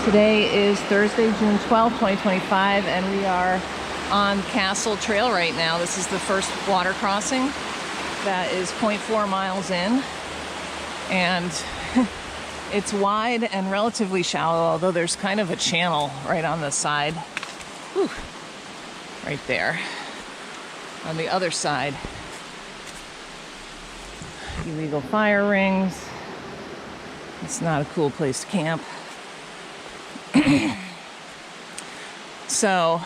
Today is Thursday, June 12th, 2025, and we are on Castle Trail right now. This is the first water crossing that is 0.4 miles in, and it's wide and relatively shallow, although there's kind of a channel right on the side. Whew. Right there. On the other side, illegal fire rings. It's not a cool place to camp. So,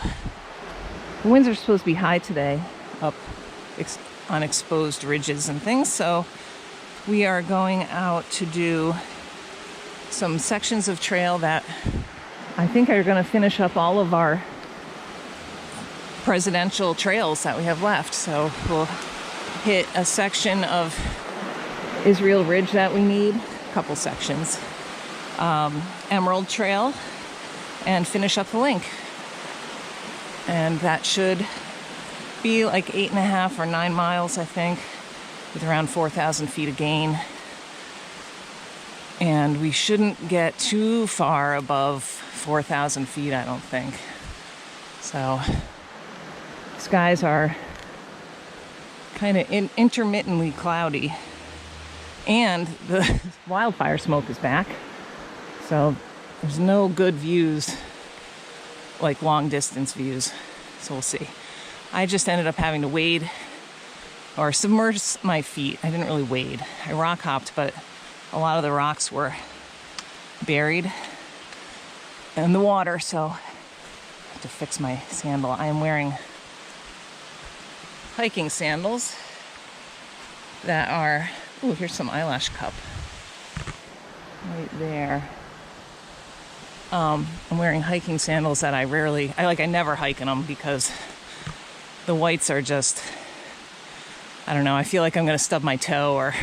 the winds are supposed to be high today, up on exposed ridges and things, so we are going out to do some sections of trail that I think are going to finish up all of our presidential trails that we have left. So we'll hit a section of Israel Ridge that we need, a couple sections, Emerald Trail, and finish up the link. And that should be like 8.5 or 9 miles, I think, with around 4,000 feet of gain. And we shouldn't get too far above 4,000 feet, I don't think. So, skies are kind of intermittently cloudy. And the wildfire smoke is back. So, there's no good views, like long distance views. So we'll see. I just ended up having to wade or submerge my feet. I didn't really wade. I rock hopped, but a lot of the rocks were buried in the water, so I have to fix my sandal. I am wearing hiking sandals that are, oh, here's some eyelash cup right there. I'm wearing hiking sandals that I never hike in them because the whites are just, I don't know, I feel like I'm going to stub my toe or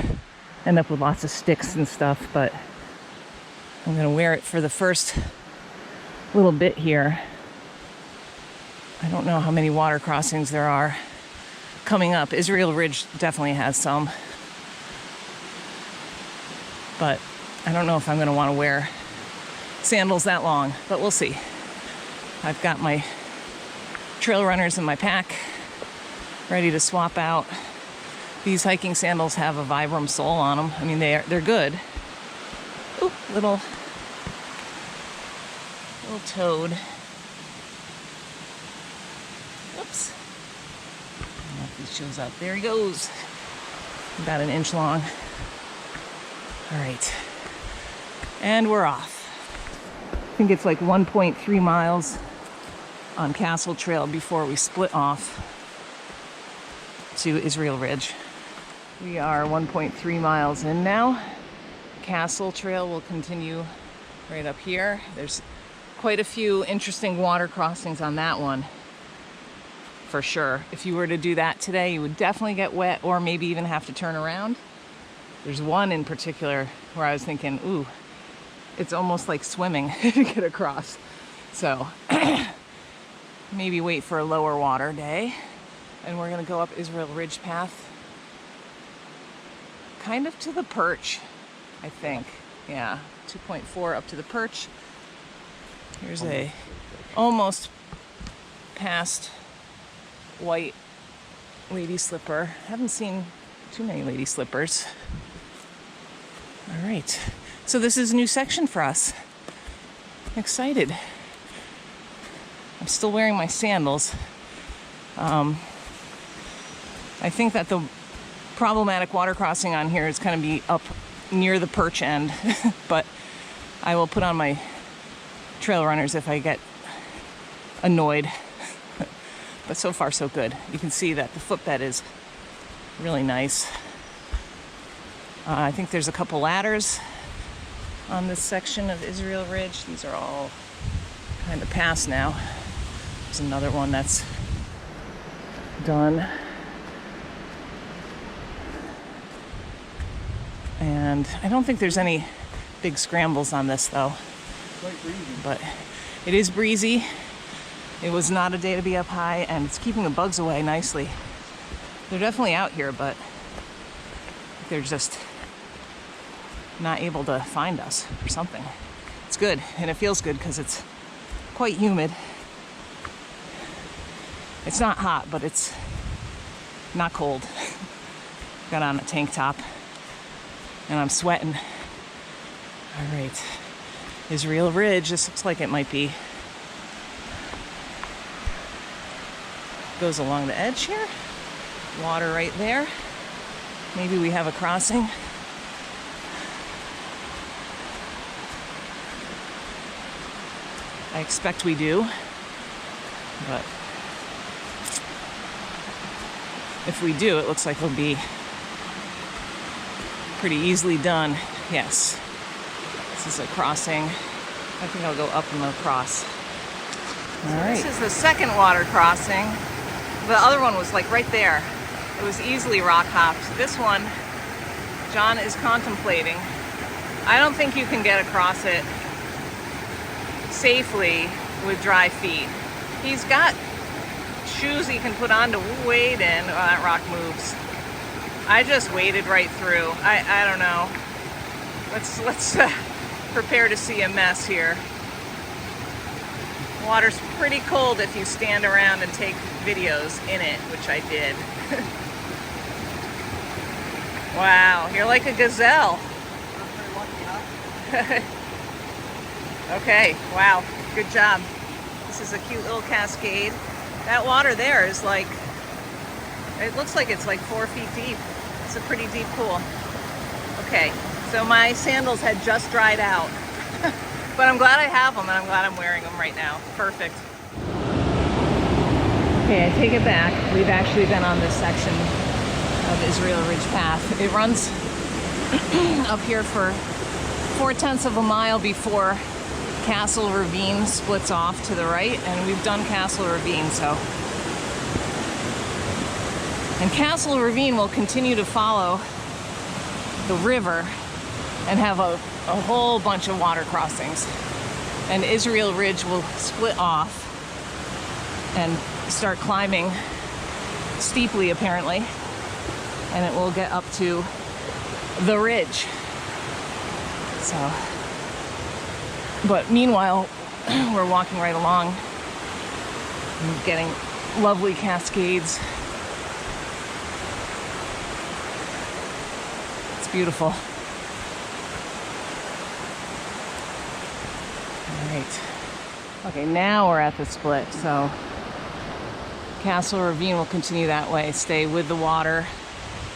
end up with lots of sticks and stuff, but I'm going to wear it for the first little bit here. I don't know how many water crossings there are coming up. Israel Ridge definitely has some, but I don't know if I'm going to want to wear sandals that long, but we'll see. I've got my trail runners in my pack ready to swap out. These hiking sandals have a Vibram sole on them. I mean, they're good. Ooh, little toad. Oops. I don't know if he shows up. There he goes. About an inch long. All right. And we're off. I think it's like 1.3 miles on Castle Trail before we split off to Israel Ridge. We are 1.3 miles in now. Castle Trail will continue right up here. There's quite a few interesting water crossings on that one, for sure. If you were to do that today, you would definitely get wet or maybe even have to turn around. There's one in particular where I was thinking, ooh, it's almost like swimming to get across. So maybe wait for a lower water day. And we're gonna go up Israel Ridge path, kind of to the perch, I think. Yeah, 2.4 up to the perch. Here's a almost past white lady slipper. Haven't seen too many lady slippers. All right. So this is a new section for us. I'm excited. I'm still wearing my sandals. I think that the problematic water crossing on here is going to be up near the perch end, but I will put on my trail runners if I get annoyed. But so far so good. You can see that the footbed is really nice. I think there's a couple ladders on this section of Israel Ridge. These are all kind of past now. There's another one that's done. And I don't think there's any big scrambles on this though. Quite breezy. But it is breezy. It was not a day to be up high, and it's keeping the bugs away nicely. They're definitely out here, but they're just not able to find us or something. it's good, and it feels good because it's quite humid. It's not hot, but it's not cold. Got on a tank top, and I'm sweating. All right, Israel Ridge. This looks like it might be. Goes along the edge here. Water right there. Maybe we have a crossing. I expect we do, but if we do, it looks like it'll be pretty easily done. Yes, this is a crossing. I think I'll go up and across. All right. This is the second water crossing. The other one was like right there. It was easily rock hopped. This one, John is contemplating. I don't think you can get across it safely with dry feet. He's got shoes he can put on to wade in. Oh, that rock moves. I just waded right through. I don't know. Let's prepare to see a mess here. Water's pretty cold if you stand around and take videos in it, which I did. Wow, you're like a gazelle. Okay, wow, good job. This is a cute little cascade. That water there is like, it looks like it's like 4 feet deep. It's a pretty deep pool. Okay, so my sandals had just dried out. But I'm glad I have them, and I'm glad I'm wearing them right now. Perfect. Okay, I take it back. We've actually been on this section of Israel Ridge Path. It runs up here for 4/10 of a mile before Castle Ravine splits off to the right, and we've done Castle Ravine, so. And Castle Ravine will continue to follow the river and have a whole bunch of water crossings. And Israel Ridge will split off and start climbing steeply, apparently, and it will get up to the ridge. So, but meanwhile, we're walking right along and getting lovely cascades. It's beautiful. All right. Okay, now we're at the split, so Castle Ravine will continue that way, stay with the water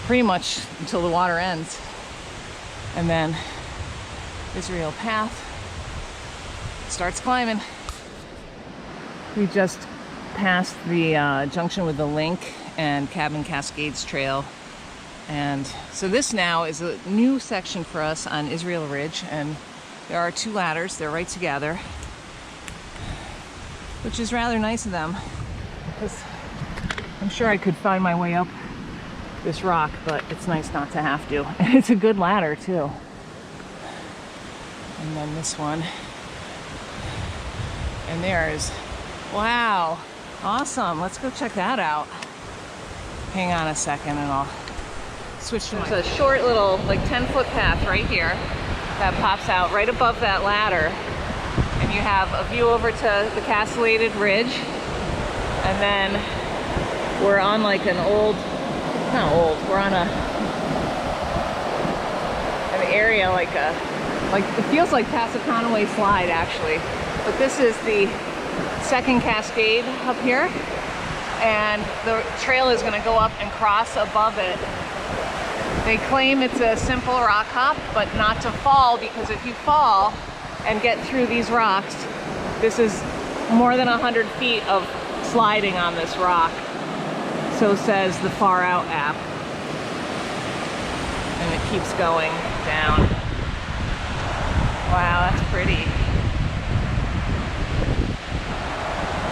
pretty much until the water ends. And then Israel Path starts climbing. We just passed the junction with the Link and Cabin Cascades Trail. And so this now is a new section for us on Israel Ridge, and there are 2 ladders. They're right together, which is rather nice of them, because I'm sure I could find my way up this rock, but it's nice not to have to. And it's a good ladder too. And then this one. And there's, wow, awesome. Let's go check that out. Hang on a second and I'll switch to There's a short little, like 10-foot path right here that pops out right above that ladder. And you have a view over to the castellated ridge. And then we're on like an old, not old, we're on an area like it feels like Passaconaway Slide actually. But this is the second cascade up here. And the trail is gonna go up and cross above it. They claim it's a simple rock hop, but not to fall, because if you fall and get through these rocks, this is more than 100 feet of sliding on this rock. So says the Far Out app. And it keeps going down. Wow, that's pretty.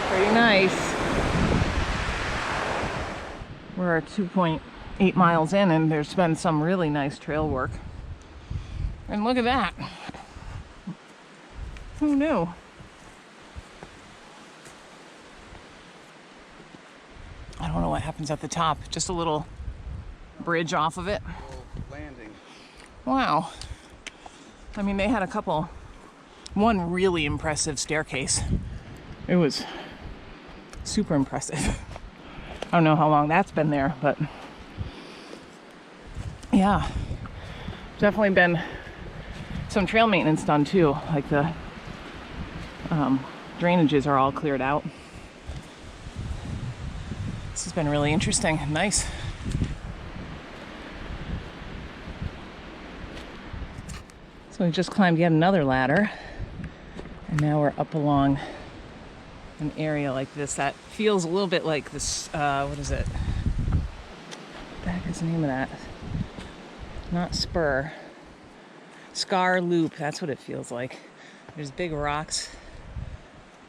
Pretty nice. We're 2.8 miles in, and there's been some really nice trail work. And look at that. Who knew? I don't know what happens at the top. Just a little bridge off of it. Landing. Wow. I mean, they had a couple one really impressive staircase. It was super impressive. I don't know how long that's been there, but yeah, definitely been some trail maintenance done too. Like the drainages are all cleared out. This has been really interesting and nice. So we just climbed yet another ladder, and now we're up along an area like this that feels a little bit like this, what is it? What the heck is the name of that? Not spur. Scar Loop, that's what it feels like. There's big rocks.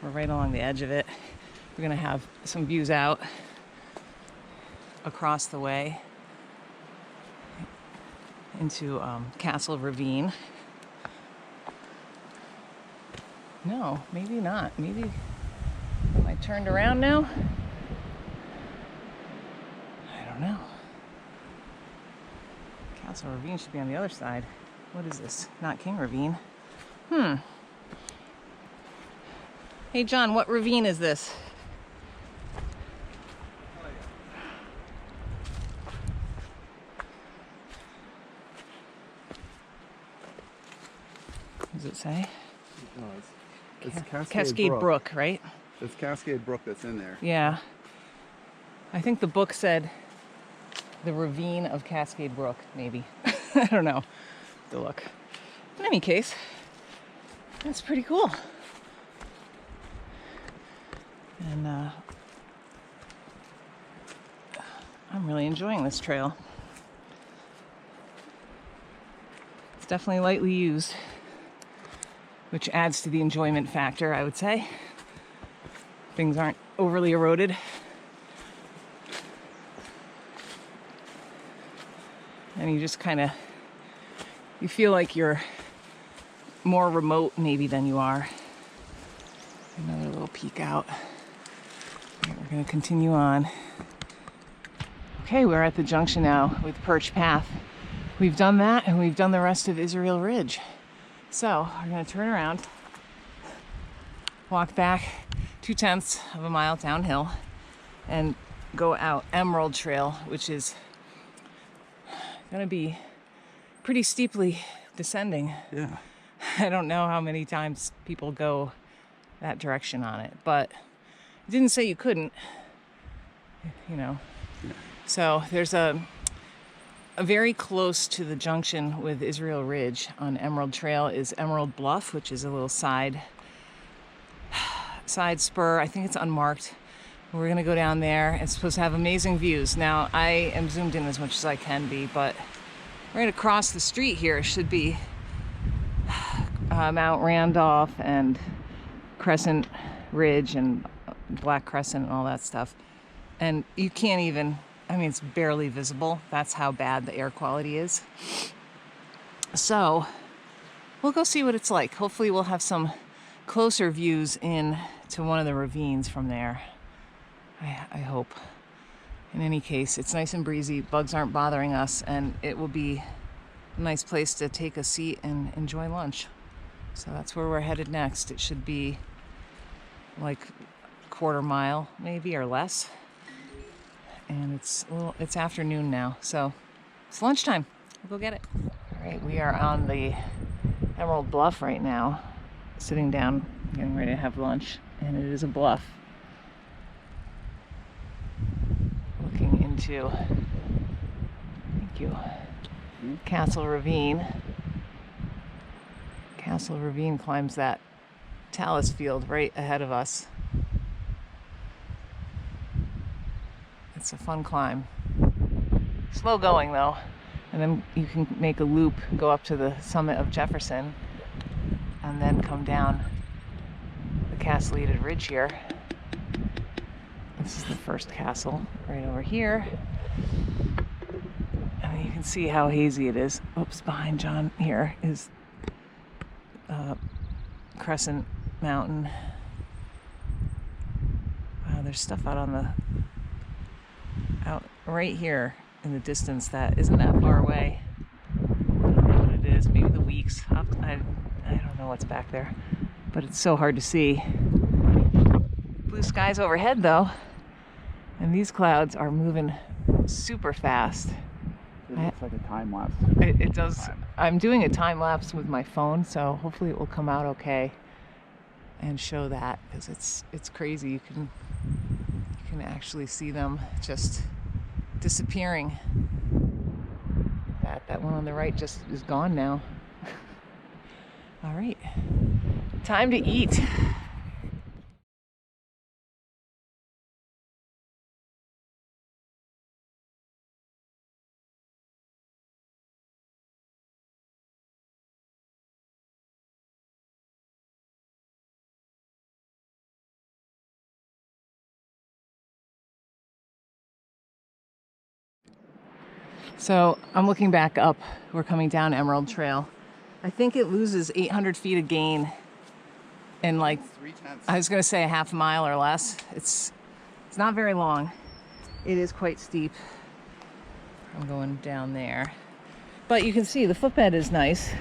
We're right along the edge of it. We're gonna have some views out across the way into Castle Ravine. No, maybe not. Maybe, am I turned around now? I don't know. Castle Ravine should be on the other side. What is this? Not King Ravine. Hey John, what ravine is this? What does it say? No, it's Cascade Brook, right? It's Cascade Brook that's in there. Yeah. I think the book said the ravine of Cascade Brook, maybe. I don't know. To look. In any case, that's pretty cool. And I'm really enjoying this trail. It's definitely lightly used, which adds to the enjoyment factor, I would say. Things aren't overly eroded. And you just kind of, you feel like you're more remote maybe than you are. Another little peek out. Right, we're going to continue on. Okay, we're at the junction now with Perch Path. We've done that, and we've done the rest of Israel Ridge. So we're going to turn around, walk back 0.2 of a mile downhill, and go out Emerald Trail, which is going to be pretty steeply descending. Yeah. I don't know how many times people go that direction on it, but it didn't say you couldn't, you know. Yeah. So there's a very close to the junction with Israel Ridge on Emerald Trail is Emerald Bluff, which is a little side spur. I think it's unmarked. We're gonna go down there. It's supposed to have amazing views. Now I am zoomed in as much as I can be, but right across the street here should be Mount Randolph and Crescent Ridge and Black Crescent and all that stuff. And you can't even, I mean, it's barely visible. That's how bad the air quality is. So we'll go see what it's like. Hopefully we'll have some closer views in to one of the ravines from there. I hope. In any case, it's nice and breezy. Bugs aren't bothering us, and it will be a nice place to take a seat and enjoy lunch. So that's where we're headed next. It should be like a 1/4 mile maybe or less. And it's afternoon now, so it's lunchtime. We'll go get it. All right, we are on the Emerald Bluff right now, sitting down, getting ready to have lunch, and it is a bluff. Looking into, thank you, Castle Ravine. Castle Ravine climbs that talus field right ahead of us. It's a fun climb. Slow going though. And then you can make a loop, go up to the summit of Jefferson, and then come down the castellated ridge here. This is the first castle right over here. And you can see how hazy it is. Oops, behind John here is Crescent Mountain. Wow, there's stuff out right here in the distance that isn't that far away. I don't know what it is. Maybe the Weeks. I don't know what's back there. but it's so hard to see. Blue skies overhead though, and these clouds are moving super fast. It looks like a time lapse. It does. I'm doing a time lapse with my phone, so hopefully it will come out okay and show that, because it's crazy. You can actually see them just disappearing. That one on the right just is gone now. All right, time to eat. So I'm looking back up. We're coming down Emerald Trail. I think it loses 800 feet of gain in like, 3/10. I was gonna say a half mile or less. It's not very long. It is quite steep. I'm going down there. But you can see the footbed is nice.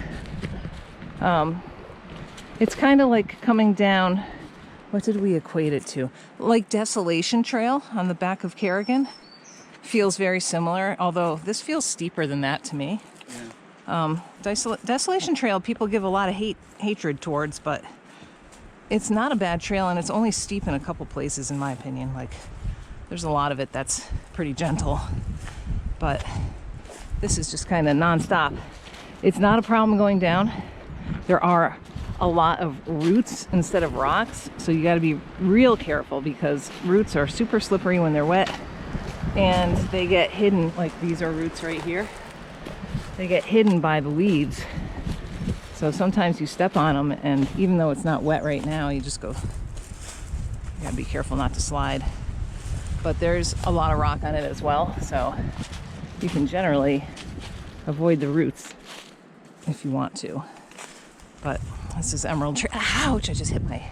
It's kind of like coming down, what did we equate it to? Like Desolation Trail on the back of Kerrigan. Feels very similar, although this feels steeper than that to me. Yeah. Desolation Trail, people give a lot of hatred towards, but it's not a bad trail, and it's only steep in a couple places, in my opinion. Like, there's a lot of it that's pretty gentle, but this is just kind of nonstop. It's not a problem going down. There are a lot of roots instead of rocks, so you got to be real careful, because roots are super slippery when they're wet. And they get hidden, like these are roots right here. They get hidden by the leaves. So sometimes you step on them, and even though it's not wet right now, you just go, you gotta be careful not to slide. But there's a lot of rock on it as well, so you can generally avoid the roots if you want to. But this is Emerald Trail. Ouch, I just hit my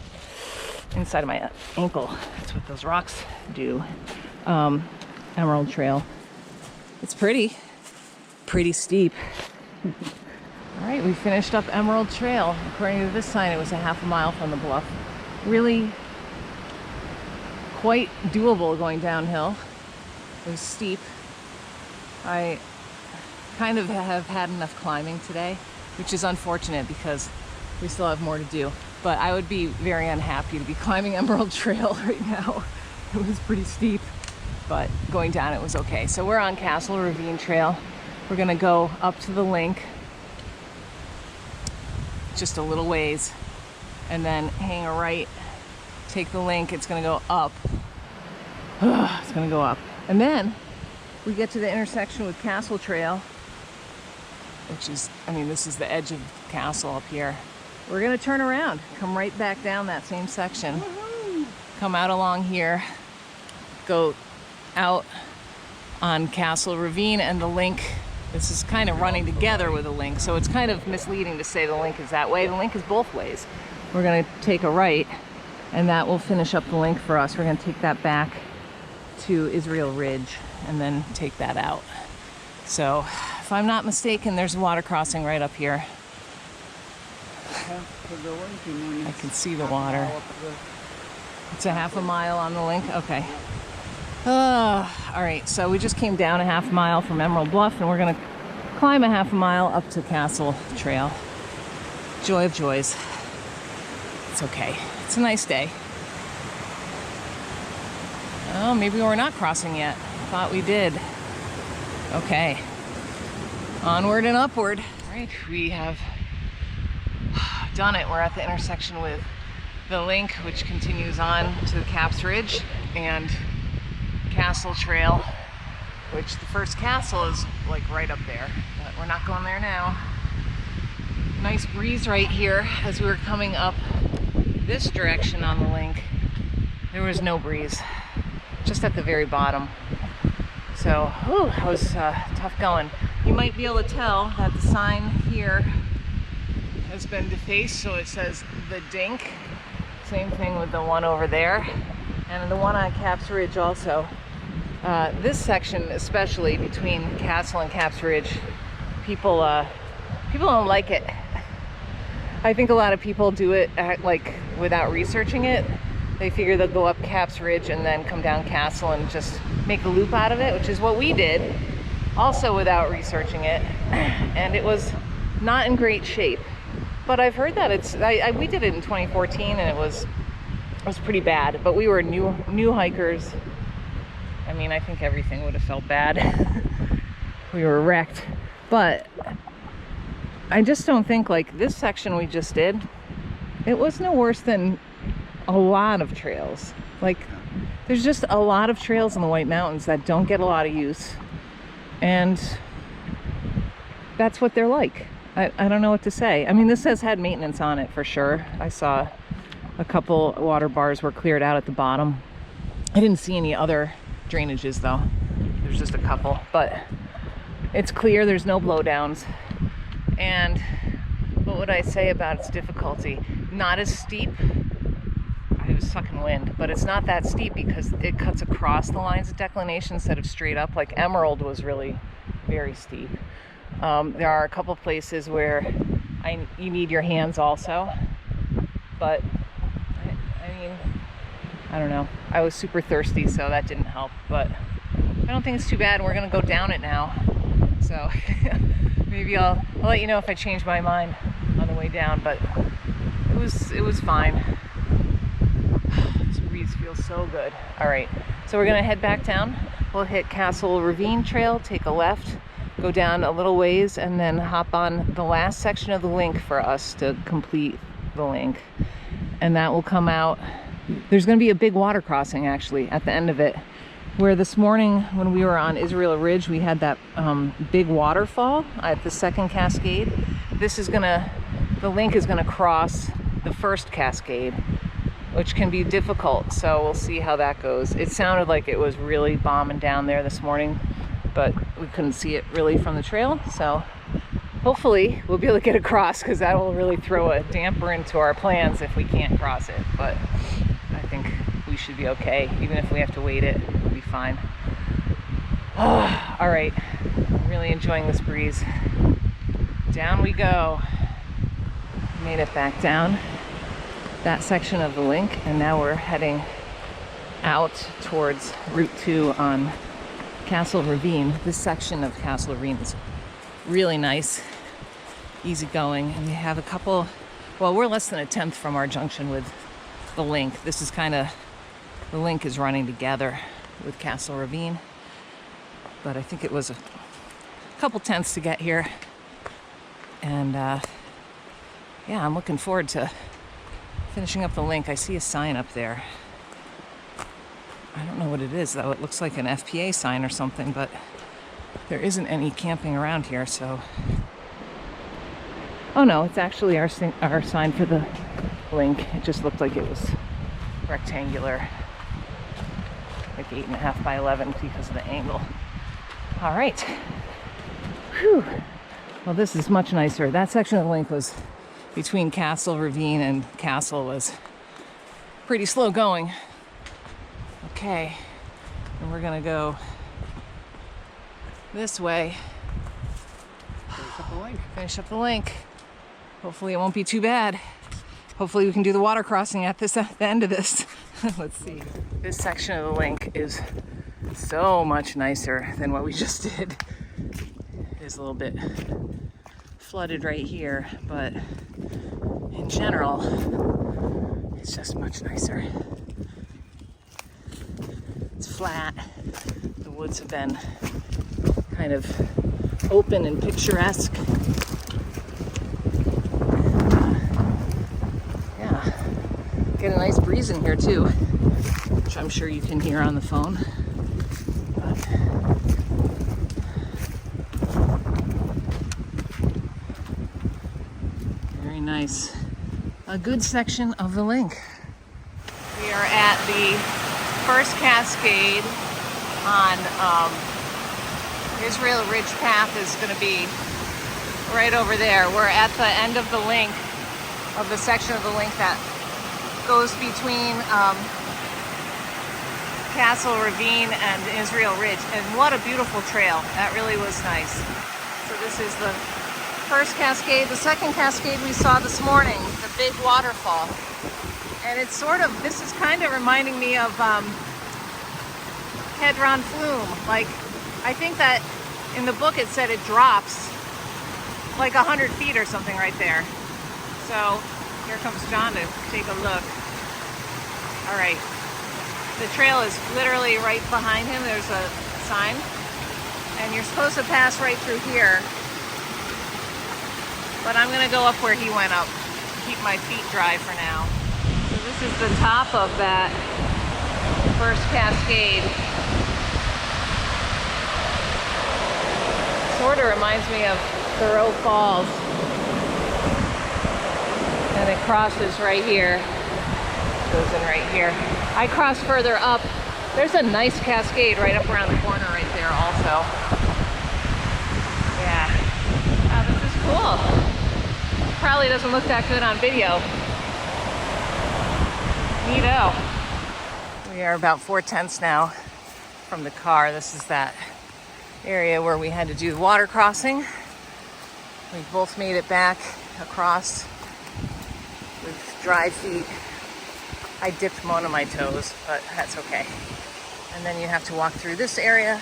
inside of my ankle. That's what those rocks do. Emerald Trail. It's pretty steep. All right, we finished up Emerald Trail. According to this sign, it was a half a mile from the bluff. Really quite doable going downhill. It was steep. I kind of have had enough climbing today, which is unfortunate because we still have more to do. But I would be very unhappy to be climbing Emerald Trail right now. It was pretty steep, but going down it was okay. So we're on Castle Ravine Trail. We're gonna go up to the link, just a little ways, and then hang a right, take the link. It's gonna go up. It's gonna go up. And then we get to the intersection with Castle Trail, which is, I mean, this is the edge of the castle up here. We're gonna turn around, come right back down that same section, come out along here, go out on Castle Ravine, and the link, this is kind of running together with the link, so it's kind of misleading to say the link is that way. The link is both ways. We're gonna take a right, and that will finish up the link for us. We're gonna take that back to Israel Ridge and then take that out. So if I'm not mistaken, there's a water crossing right up here. I can see the water. It's a half a mile on the link? Okay. All right, so we just came down a half mile from Emerald Bluff, and we're gonna climb a half a mile up to Castle Trail. Joy of joys. It's okay. It's a nice day. Oh, maybe we're not crossing yet. I thought we did. Okay. Onward and upward. All right, we have done it. We're at the intersection with the link, which continues on to Caps Ridge and Castle Trail, which the first castle is like right up there, but we're not going there now. Nice breeze right here. As we were coming up this direction on the link, there was no breeze, just at the very bottom. So, whew, that was tough going. You might be able to tell that the sign here has been defaced, so it says the Dink. Same thing with the one over there, and the one on Caps Ridge also. This section, especially between Castle and Caps Ridge, people don't like it. I think a lot of people do it at like without researching it. They figure they'll go up Caps Ridge and then come down Castle and just make a loop out of it, which is what we did, also without researching it. And it was not in great shape. But I've heard that we did it in 2014 and it was pretty bad. But we were new hikers. I mean, I think everything would have felt bad. We were wrecked. But I just don't think, like, this section we just did, it was no worse than a lot of trails. Like, there's just a lot of trails in the White Mountains that don't get a lot of use, and that's what they're like. I don't know what to say. I mean, this has had maintenance on it for sure. I saw a couple water bars were cleared out at the bottom. I didn't see any other drainages though. There's just a couple, but it's clear, there's no blowdowns. And what would I say about its difficulty? Not as steep. It was sucking wind, but it's not that steep because it cuts across the lines of declination instead of straight up. Like Emerald was really very steep. There are a couple places where you need your hands also, but I mean, I don't know. I was super thirsty, so that didn't help, but I don't think it's too bad. We're gonna go down it now, so maybe I'll let you know if I change my mind on the way down, but it was fine. This breeze feels so good. All right, so we're gonna head back down. We'll hit Castle Ravine Trail, take a left, go down a little ways, and then hop on the last section of the link for us to complete the link. And that will come out. There's going to be a big water crossing actually at the end of it, where this morning when we were on Israel Ridge, we had that big waterfall at the second cascade. The link is going to cross the first cascade, which can be difficult. So we'll see how that goes. It sounded like it was really bombing down there this morning, but we couldn't see it really from the trail. So hopefully we'll be able to get across, because that will really throw a damper into our plans if we can't cross it. But I think we should be okay. Even if we have to wait it, we'll be fine. All right, I'm really enjoying this breeze. Down we go. Made it back down that section of the link, and now we're heading out towards Route 2 on Castle Ravine. This section of Castle Ravine is really nice, easy going, and we have a couple, well, we're less than a tenth from our junction with the link. This is kind of, the link is running together with Castle Ravine, but I think it was a couple tenths to get here. And yeah, I'm looking forward to finishing up the link. I see a sign up there. I don't know what it is though. It looks like an FPA sign or something, but there isn't any camping around here, so. Oh no, it's actually our sign for the link. It just looked like it was rectangular, like 8.5 by 11 because of the angle. All right. Whew. Well, this is much nicer. That section of the link was between Castle Ravine and Castle was pretty slow going. Okay, and we're gonna go this way. Finish up the link. Finish up the link. Hopefully it won't be too bad. Hopefully we can do the water crossing at the end of this. Let's see. This section of the link is so much nicer than what we just did. It is a little bit flooded right here, but in general, it's just much nicer. It's flat. The woods have been kind of open and picturesque. Yeah, get a nice breeze in here too, which I'm sure you can hear on the phone. But very nice. A good section of the link. We are at the first cascade on Israel Ridge Path. Is going to be right over there. We're at the end of the link, of the section of the link that goes between Castle Ravine and Israel Ridge. And what a beautiful trail. That really was nice. So this is the first cascade. The second cascade we saw this morning, the big waterfall. And it's sort of, this is kind of reminding me of Kedron Flume. Like, I think that in the book it said it drops like 100 feet or something right there. So here comes John to take a look. All right, the trail is literally right behind him. There's a sign, and you're supposed to pass right through here. But I'm gonna go up where he went up, keep my feet dry for now. So this is the top of that first cascade. Sort of reminds me of Thoreau Falls. And it crosses right here. Goes in right here. I crossed further up. There's a nice cascade right up around the corner right there also. Yeah. Wow, this is cool. Probably doesn't look that good on video. Neato. We are about 4/10 now from the car. This is that area where we had to do the water crossing. We both made it back across with dry feet. I dipped one of my toes, but that's okay. And then you have to walk through this area.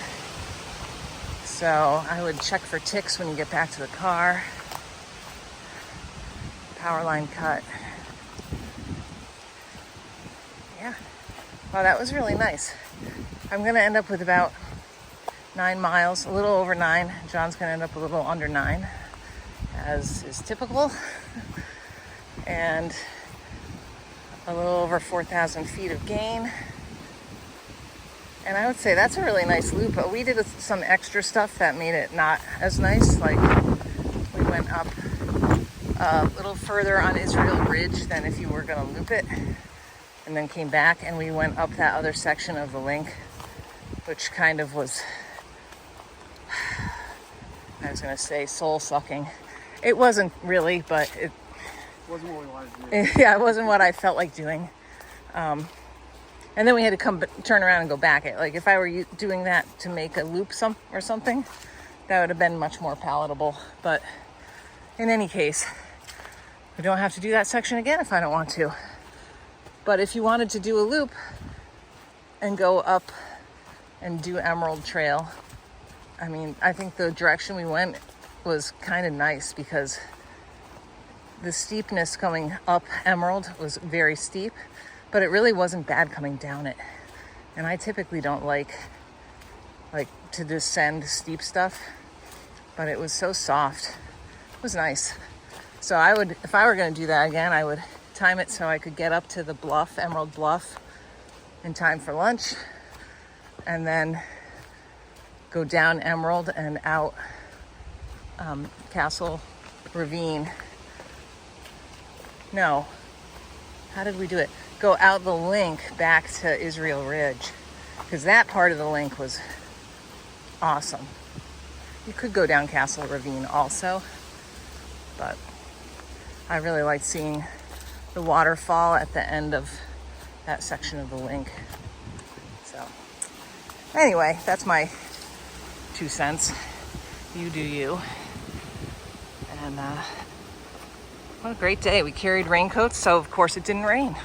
So I would check for ticks when you get back to the car. Power line cut. Yeah. Well, that was really nice. I'm gonna end up with about 9 miles, a little over 9. John's gonna end up a little under 9, as is typical. And a little over 4,000 feet of gain. And I would say that's a really nice loop, but we did some extra stuff that made it not as nice. Like, we went up a little further on Israel Ridge than if you were gonna loop it, and then came back, and we went up that other section of the link, which kind of was, I was gonna say soul-sucking. It wasn't really, but it Wasn't what we wanted to do. yeah, it wasn't what I felt like doing. And then we had to turn around and go back. Like, if I were doing that to make a loop or something, that would have been much more palatable. But in any case, we don't have to do that section again if I don't want to. But if you wanted to do a loop and go up and do Emerald Trail, I mean, I think the direction we went was kind of nice, because the steepness coming up Emerald was very steep, but it really wasn't bad coming down it. And I typically don't like to descend steep stuff, but it was so soft. It was nice. So I would, if I were going to do that again, I would time it so I could get up to the Bluff, Emerald Bluff, in time for lunch, and then go down Emerald and out Castle Ravine. No, how did we do it? Go out the link back to Israel Ridge, because that part of the link was awesome. You could go down Castle Ravine also, but I really liked seeing the waterfall at the end of that section of the link. So anyway, that's my 2 cents. You do you. And what a great day. We carried raincoats, so of course it didn't rain.